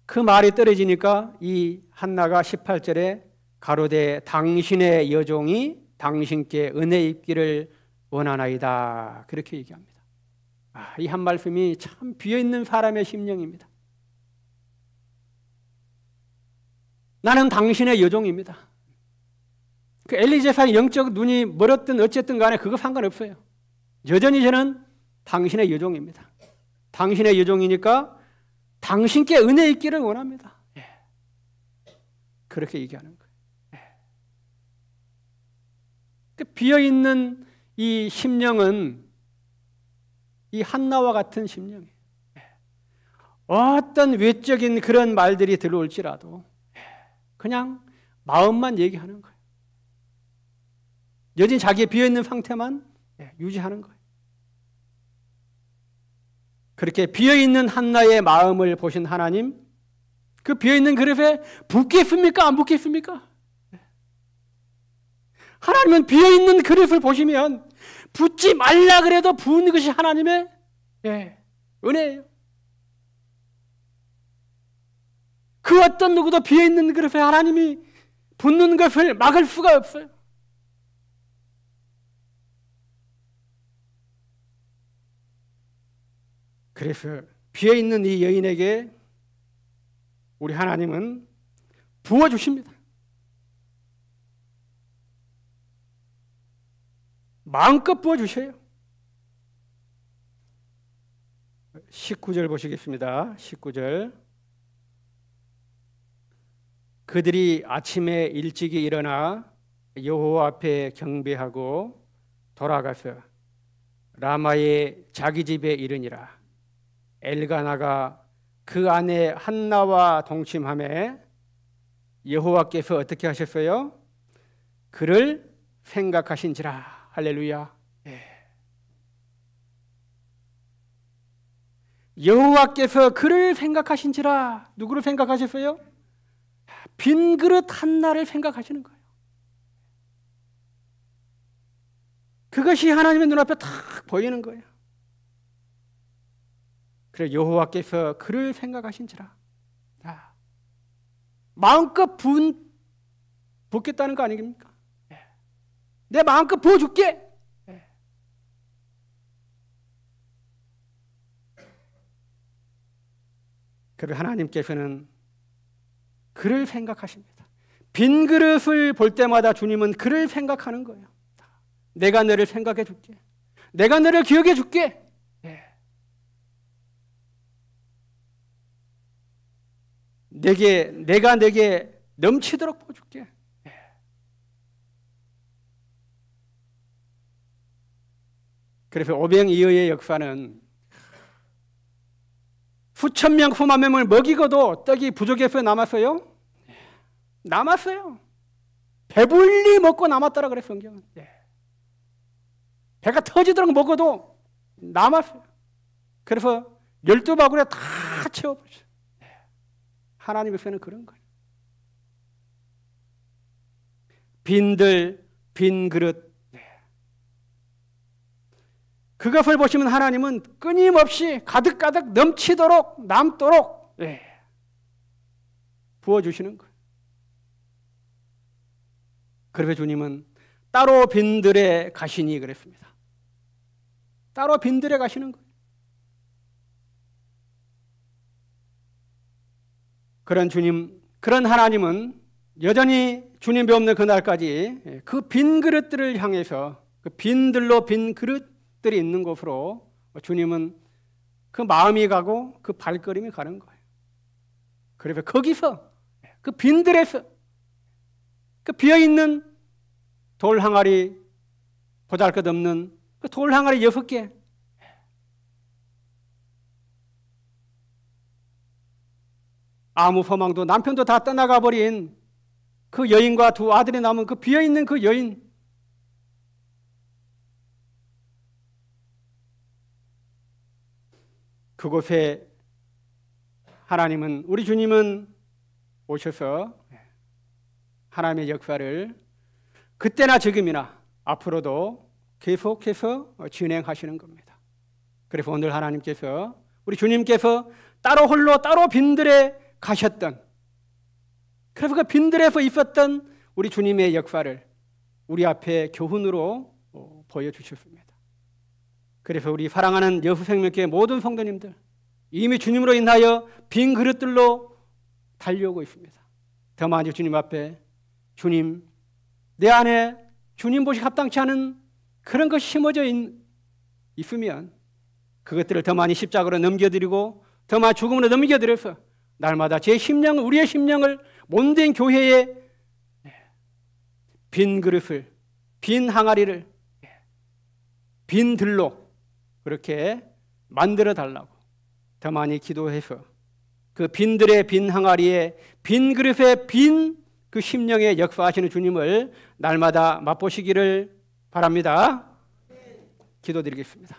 그 말이 떨어지니까 이 한나가 18절에 가로되 당신의 여종이 당신께 은혜 입기를 원하나이다. 그렇게 얘기합니다. 이 한 말씀이 참 비어있는 사람의 심령입니다. 나는 당신의 여종입니다. 그 엘리 제사장의 영적 눈이 멀었든 어쨌든 간에 그거 상관없어요. 여전히 저는 당신의 여종입니다. 당신의 여종이니까 당신께 은혜 있기를 원합니다. 그렇게 얘기하는 거예요. 그 비어있는 이 심령은 이 한나와 같은 심령이에요. 어떤 외적인 그런 말들이 들어올지라도 그냥 마음만 얘기하는 거예요. 여전히 자기의 비어있는 상태만 유지하는 거예요. 그렇게 비어있는 한나의 마음을 보신 하나님, 그 비어있는 그릇에 붓겠습니까? 안 붓겠습니까? 하나님은 비어있는 그릇을 보시면 붓지 말라 그래도 부은 것이 하나님의 은혜예요. 그 어떤 누구도 비어있는 그릇에 하나님이 붓는 것을 막을 수가 없어요. 그래서 비어있는 이 여인에게 우리 하나님은 부어주십니다. 마음껏 부어주셔요. 19절 보시겠습니다. 19절. 그들이 아침에 일찍이 일어나 여호와 앞에 경배하고 돌아가서 라마의 자기 집에 이르니라. 엘가나가 그 안에 한나와 동침하매 여호와께서 어떻게 하셨어요? 그를 생각하신지라. 할렐루야. 여호와께서 그를 생각하신지라. 누구를 생각하셨어요? 빈 그릇 한나를 생각하시는 거예요. 그것이 하나님의 눈앞에 탁 보이는 거예요. 그래 여호와께서 그를 생각하신지라. 마음껏 붓겠다는 거 아닙니까? 내 마음껏 부어줄게. 그리고 하나님께서는 그를 생각하십니다. 빈 그릇을 볼 때마다 주님은 그를 생각하는 거예요. 내가 너를 생각해 줄게. 내가 너를 기억해 줄게. 내가 내게 넘치도록 부어줄게. 그래서 오병이어의 역사는 수천 명 수만 명을 먹이고도 떡이 부족해서 남았어요? 남았어요. 배불리 먹고 남았더라 그래서 성경은. 배가 터지도록 먹어도 남았어요. 그래서 12바구니에 다 채워버렸어요. 하나님께서는 그런 거예요. 빈들, 빈 그릇. 그것을 보시면 하나님은 끊임없이 가득가득 넘치도록 남도록 부어주시는 거예요. 그래서 주님은 따로 빈들에 가시니 그랬습니다. 따로 빈들에 가시는 거예요. 그런 주님, 그런 하나님은 여전히 주님이 없는 그날까지 그 빈 그릇들을 향해서 그 빈들로 빈 그릇들이 있는 곳으로 주님은 그 마음이 가고 그 발걸음이 가는 거예요. 그래서 거기서 그 빈들에서 그 비어있는 돌 항아리 보잘것없는 그 돌 항아리 6개 아무 소망도 남편도 다 떠나가 버린 그 여인과 두 아들이 남은 그 비어있는 그 여인 그곳에 하나님은 우리 주님은 오셔서 하나님의 역사를 그때나 지금이나 앞으로도 계속해서 진행하시는 겁니다. 그래서 오늘 하나님께서 우리 주님께서 따로 홀로 따로 빈들에 가셨던 그래서 그 빈들에서 있었던 우리 주님의 역사를 우리 앞에 교훈으로 보여주셨습니다. 그래서 우리 사랑하는 여수생명교회 모든 성도님들 이미 주님으로 인하여 빈 그릇들로 달려오고 있습니다. 더 많이 주님 앞에 주님 내 안에 주님 보시 합당치 않은 그런 것이 심어져 있으면 그것들을 더 많이 십자가로 넘겨드리고 더 많이 죽음으로 넘겨드려서 날마다 제 심령, 우리의 심령을 못된 교회의 빈 그릇을, 빈 항아리를 빈 들로 그렇게 만들어 달라고 더 많이 기도해서 그 빈들의 빈 항아리에 빈 그릇에 빈 그 심령에 역사하시는 주님을 날마다 맛보시기를 바랍니다. 기도드리겠습니다.